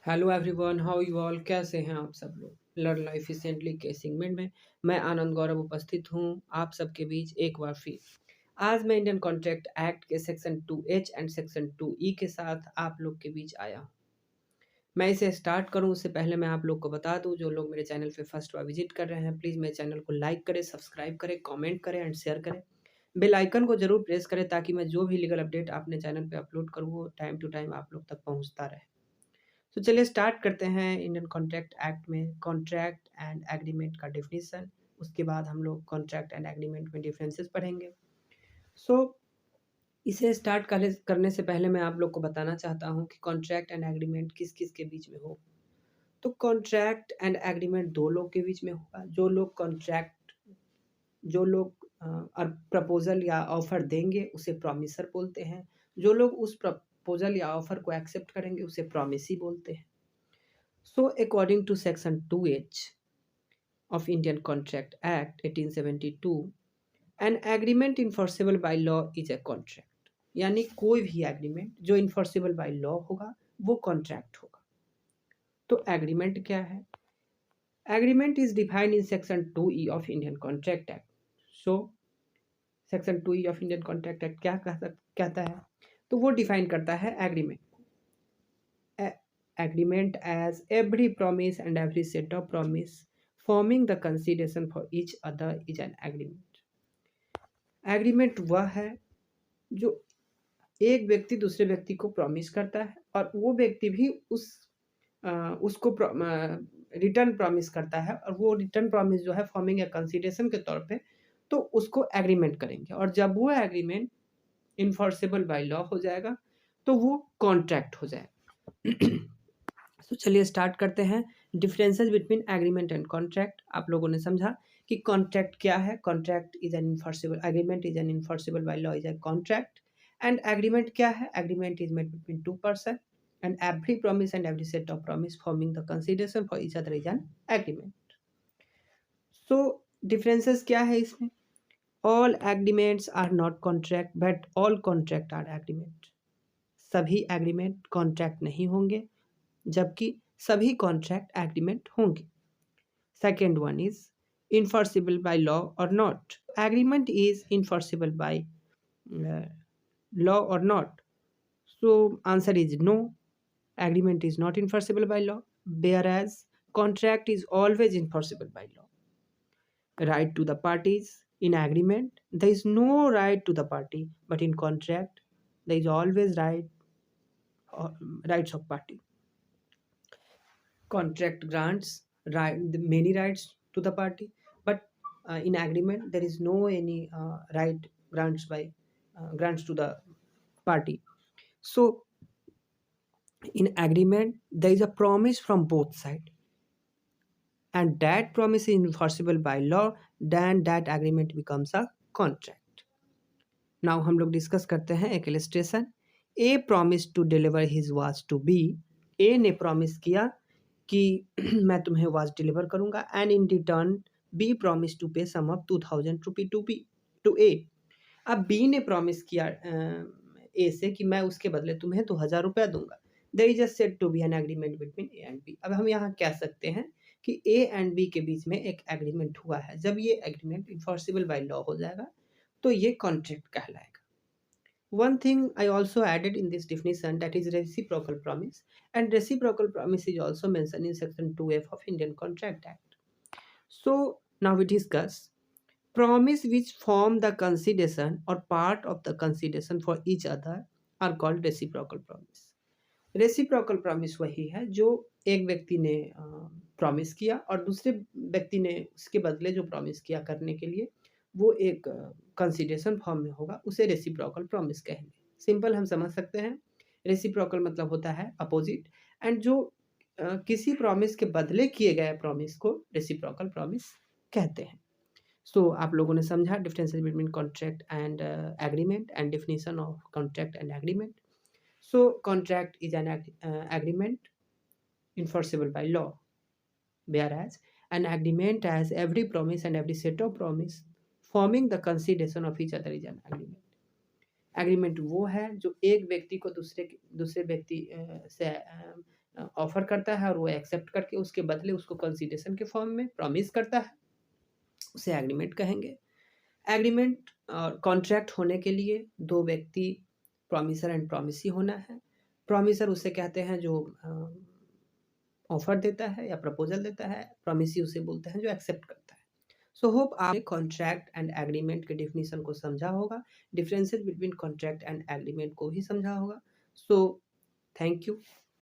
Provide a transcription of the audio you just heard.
Hello everyone, how you all. कैसे हैं आप सब लोग। लर्न लाइफ इफिशिएंटली के सेगमेंट में मैं आनंद गौरव उपस्थित हूं आप सबके बीच एक बार फिर। आज मैं इंडियन कॉन्ट्रैक्ट एक्ट के section 2H and section 2E के साथ आप लोग के बीच आया हूं। मैं इसे स्टार्ट करूं उससे पहले मैं आप लोग को बता दूं, जो लोग मेरे चैनल पे फर्स्ट बार विजिट कर रहे हैं, प्लीज़ मेरे चैनल को लाइक करें, सब्सक्राइब करें, कमेंट करें एंड शेयर करें। बेल आइकन को जरूर प्रेस करें ताकि मैं जो भी लीगल अपडेट अपने चैनल पे अपलोड करूँ वो टाइम टू टाइम आप लोग तक पहुँचता रहे। तो चलिए स्टार्ट करते हैं इंडियन कॉन्ट्रैक्ट एक्ट में कॉन्ट्रैक्ट एंड एग्रीमेंट का डेफिनेशन। उसके बाद हम लोग कॉन्ट्रैक्ट एंड एग्रीमेंट में डिफरेंसेस पढ़ेंगे। सो इसे स्टार्ट करने से पहले मैं आप लोग को बताना चाहता हूँ कि कॉन्ट्रैक्ट एंड एग्रीमेंट किस किस के बीच में हो। तो कॉन्ट्रैक्ट एंड एग्रीमेंट दो लोग के बीच में होगा। जो लोग प्रपोजल या ऑफर देंगे उसे प्रॉमिसर बोलते हैं। जो लोग उस प्रपोजल या ऑफर को एक्सेप्ट करेंगे उसे प्रॉमिसी बोलते हैं। So, according to Section 2H of Indian Contract Act 1872, an agreement enforceable by law is a contract. यानी कोई भी एग्रीमेंट जो इन्फोर्सेबल बाय लॉ होगा वो कॉन्ट्रैक्ट होगा। तो एग्रीमेंट क्या है? Agreement is defined in section 2E of Indian contract act. So section 2E of Indian contract act क्या कहता है? तो वो डिफाइन करता है agreement. Agreement as every promise and every set of promise forming the consideration for each other is an agreement. Agreement वह है जो एक व्यक्ति दूसरे व्यक्ति को प्रॉमिस करता है और वो व्यक्ति भी उसको रिटर्न प्रॉमिस करता है, और वो रिटर्न प्रॉमिस जो है फॉर्मिंग ए कंसिडरेशन के तौर पे तो उसको एग्रीमेंट करेंगे, और जब वो एग्रीमेंट इन्फोर्सेबल बाय लॉ हो जाएगा तो वो कॉन्ट्रैक्ट हो जाएगा। तो चलिए स्टार्ट करते हैं। Differences between agreement and contract. आप लोगों ने समझा कि कॉन्ट्रैक्ट क्या है। Contract is an enforceable, agreement is an enforceable by law is a contract. And agreement क्या है? Agreement is made between two person and every promise and every set of promise forming the consideration for each other is an agreement. So differences क्या है इसमें? All agreements are not contract but all contract are agreement. सभी agreement contract नहीं होंगे जबकि सभी contract agreement होंगे। Second one is enforceable by law or not. Agreement is enforceable by law or not. So answer is no, agreement is not enforceable by law, whereas contract is always enforceable by law. Right to the parties. In agreement there is no right to the party, but in contract there is always rights of party. Contract grants many rights to the party, but in agreement there is no any right grants to the party. So in agreement there is a promise from both sides, and that promise is enforceable by law, then that agreement becomes a contract. Now हम लोग discuss करते हैं एक illustration. A promise to deliver his watch to B. A ने promise किया कि मैं तुम्हें वॉच डिलीवर करूंगा, and in return B promise to pay sum of 2000 rupee to ए। अब बी ने प्रॉमिस किया ए से कि मैं उसके बदले तुम्हें 2000 रुपया दूंगा। There is a said to be an agreement between A and B. अब हम यहाँ कह सकते हैं कि ए एंड बी के बीच में एक एग्रीमेंट हुआ है। जब ये एग्रीमेंट इन्फोर्सिबल बाय लॉ हो जाएगा तो ये कॉन्ट्रैक्ट कहलाएगा। One thing I also added in this definition, that is reciprocal promise, and reciprocal promise is also mentioned in section 2F of Indian Contract Act. So now we discuss promise which form the consideration or part of the consideration for each other are called reciprocal promise. Reciprocal promise वही है जो एक व्यक्ति ने promise किया और दूसरे व्यक्ति ने उसके बदले जो प्रॉमिस किया करने के लिए वो एक कंसिडरेशन फॉर्म में होगा, उसे रेसिप्रोकल प्रॉमिस कहेंगे। सिंपल हम समझ सकते हैं। रेसिप्रोकल मतलब होता है अपोजिट, एंड जो किसी प्रॉमिस के बदले किए गए प्रॉमिस को रेसिप्रोकल प्रॉमिस कहते हैं। सो आप लोगों ने समझा differences between contract and agreement and definition of contract and agreement. So contract is an agreement enforceable by law, whereas an agreement has every promise and every set of promise forming the consideration of each other is an agreement. Agreement वो है जो एक व्यक्ति को दूसरे व्यक्ति से offer करता है और वो एक्सेप्ट करके उसके बदले उसको कंसीडरेशन के फॉर्म में प्रॉमिस करता है, उसे एग्रीमेंट कहेंगे। एग्रीमेंट और कॉन्ट्रैक्ट होने के लिए दो व्यक्ति, प्रॉमिसर एंड प्रॉमिसी होना है। प्रॉमिसर उसे कहते हैं जो ऑफर देता है या प्रपोजल देता है, प्रॉमिसी उसे बोलते हैं जो एक्सेप्ट करता है। सो होप आपने कॉन्ट्रैक्ट एंड एग्रीमेंट के डिफिनीशन को समझा होगा, differences between contract and agreement को भी समझा होगा। So thank you.